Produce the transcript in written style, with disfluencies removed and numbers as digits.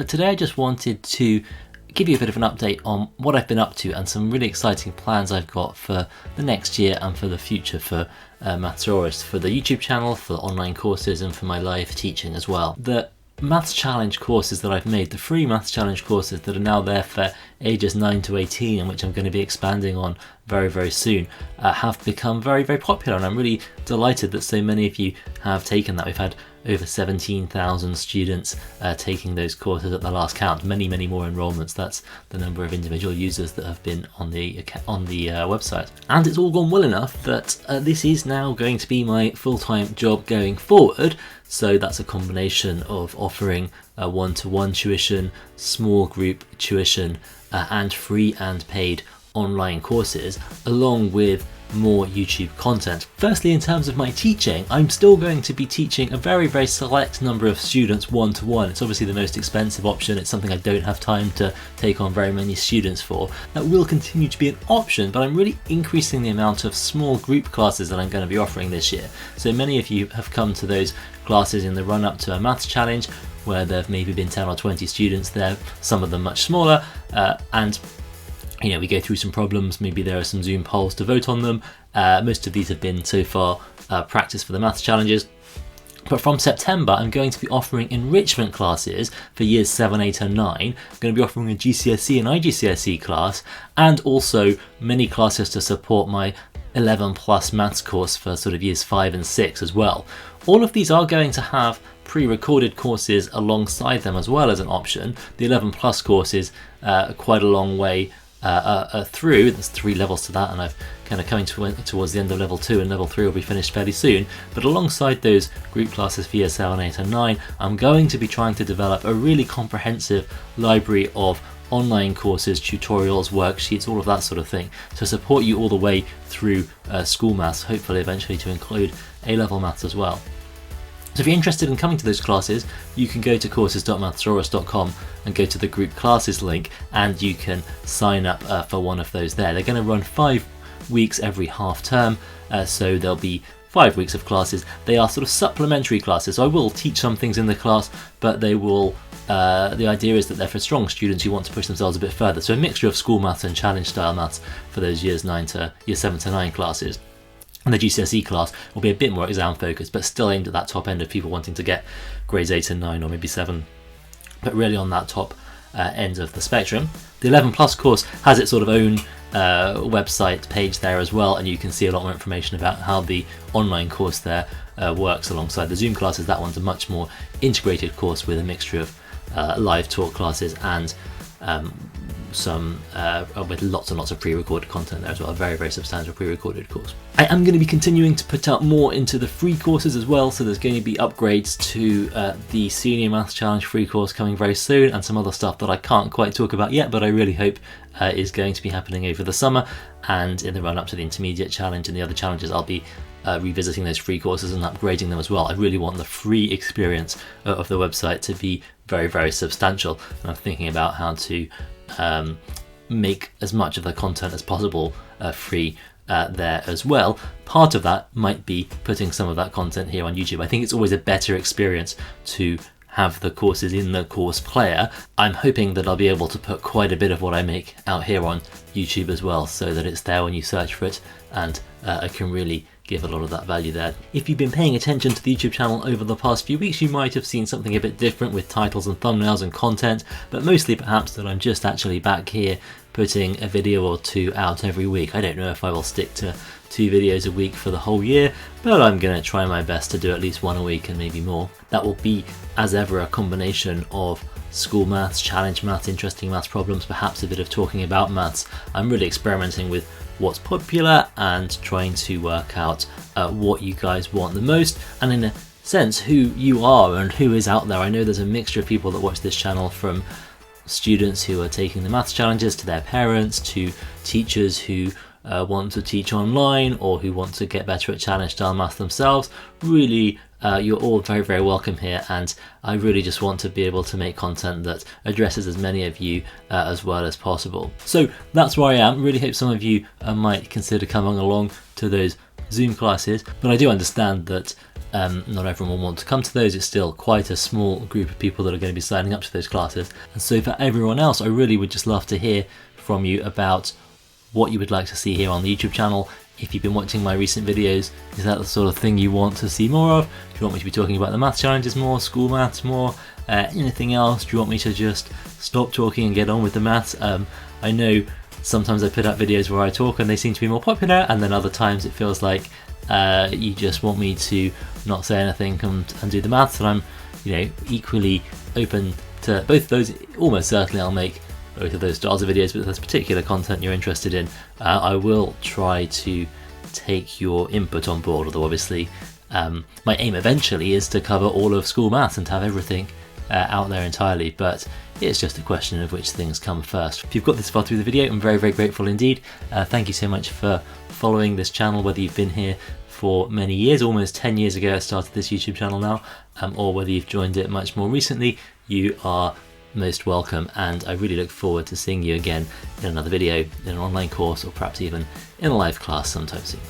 But today I just wanted to give you a bit of an update on what I've been up to and some really exciting plans I've got for the next year and for the future for Mathsaurus, for the YouTube channel, for online courses and for my live teaching as well. The Maths Challenge courses that I've made, the free Maths Challenge courses that are now there for ages 9 to 18 and which I'm going to be expanding on very soon, have become very popular, and I'm really delighted that so many of you have taken that. We've had over 17,000 students taking those courses at the last count. Many more enrollments. That's the number of individual users that have been on the website, and it's all gone well enough that this is now going to be my full-time job going forward. So that's a combination of offering one-to-one tuition, small group tuition, and free and paid online courses, along with more YouTube content. Firstly, in terms of my teaching, I'm still going to be teaching a very select number of students one-to-one. It's obviously the most expensive option. It's something I don't have time to take on very many students for. That will continue to be an option, but I'm really increasing the amount of small group classes that I'm going to be offering this year. So many of you have come to those classes in the run-up to a Maths Challenge, where there have maybe been 10 or 20 students there, some of them much smaller, and we go through some problems. Maybe there are some Zoom polls to vote on them. Most of these have been so far practice for the Maths Challenges. But from September, I'm going to be offering enrichment classes for years 7, 8 and 9. I'm going to be offering a GCSE and IGCSE class, and also many classes to support my 11 plus maths course for sort of years 5 and 6 as well. All of these are going to have pre-recorded courses alongside them as well as an option. The 11 plus course is quite a long way through. There's 3 levels to that, and I've kind of coming towards the end of level 2, and level 3 will be finished fairly soon. But alongside those group classes for year 7, 8 and 9, I'm going to be trying to develop a really comprehensive library of online courses, tutorials, worksheets, all of that sort of thing, to support you all the way through school maths, hopefully eventually to include A-level maths as well. So if you're interested in coming to those classes, you can go to courses.mathsaurus.com and go to the group classes link, and you can sign up for one of those there. They're going to run 5 weeks every half term, so there'll be 5 weeks of classes. They are sort of supplementary classes, so I will teach some things in the class, but they will the idea is that they're for strong students who want to push themselves a bit further. So a mixture of school maths and challenge style maths for those year 7 to 9 classes. And the GCSE class will be a bit more exam focused, but still aimed at that top end of people wanting to get grades 8 and 9 or maybe 7, but really on that top end of the spectrum. The 11 plus course has its sort of own website page there as well, and you can see a lot more information about how the online course there works alongside the Zoom classes. That one's a much more integrated course with a mixture of live talk classes and some with lots and lots of pre-recorded content there as well. A very substantial pre-recorded course. I am going to be continuing to put out more into the free courses as well, so there's going to be upgrades to the Senior Maths Challenge free course coming very soon, and some other stuff that I can't quite talk about yet, but I really hope is going to be happening over the summer and in the run up to the Intermediate Challenge and the other challenges. I'll be revisiting those free courses and upgrading them as well. I really want the free experience of the website to be very substantial, and I'm thinking about how to make as much of the content as possible free there as well. Part of that might be putting some of that content here on YouTube. I think it's always a better experience to have the courses in the course player. I'm hoping that I'll be able to put quite a bit of what I make out here on YouTube as well, so that it's there when you search for it, and I can really give a lot of that value there. If you've been paying attention to the YouTube channel over the past few weeks, you might have seen something a bit different with titles and thumbnails and content, but mostly perhaps that I'm just actually back here putting a video or 2 out every week. I don't know if I will stick to 2 videos a week for the whole year, but I'm going to try my best to do at least 1 a week and maybe more. That will be, as ever, a combination of school maths, challenge maths, interesting maths problems, perhaps a bit of talking about maths. I'm really experimenting with what's popular and trying to work out what you guys want the most, and in a sense who you are and who is out there. I know there's a mixture of people that watch this channel, from students who are taking the maths challenges to their parents to teachers who want to teach online or who want to get better at challenge style maths themselves. Really, you're all very welcome here, and I really just want to be able to make content that addresses as many of you as well as possible. So that's where I am. Really hope some of you might consider coming along to those Zoom classes, but I do understand that not everyone will want to come to those. It's still quite a small group of people that are going to be signing up to those classes. And so for everyone else, I really would just love to hear from you about what you would like to see here on the YouTube channel. If you've been watching my recent videos, is that the sort of thing you want to see more of? Do you want me to be talking about the maths challenges more, school maths more, anything else? Do you want me to just stop talking and get on with the maths? I know sometimes I put out videos where I talk and they seem to be more popular, and then other times it feels like you just want me to not say anything and do the maths, and I'm equally open to both of those. Almost certainly I'll make both of those styles of videos, but if there's particular content you're interested in, I will try to take your input on board, although obviously my aim eventually is to cover all of school maths and to have everything out there entirely, but it's just a question of which things come first. If you've got this far through the video, I'm very, very grateful indeed. Thank you so much for following this channel, whether you've been here for many years, almost 10 years ago I started this YouTube channel now, or whether you've joined it much more recently. You are most welcome, and I really look forward to seeing you again in another video, in an online course, or perhaps even in a live class sometime soon.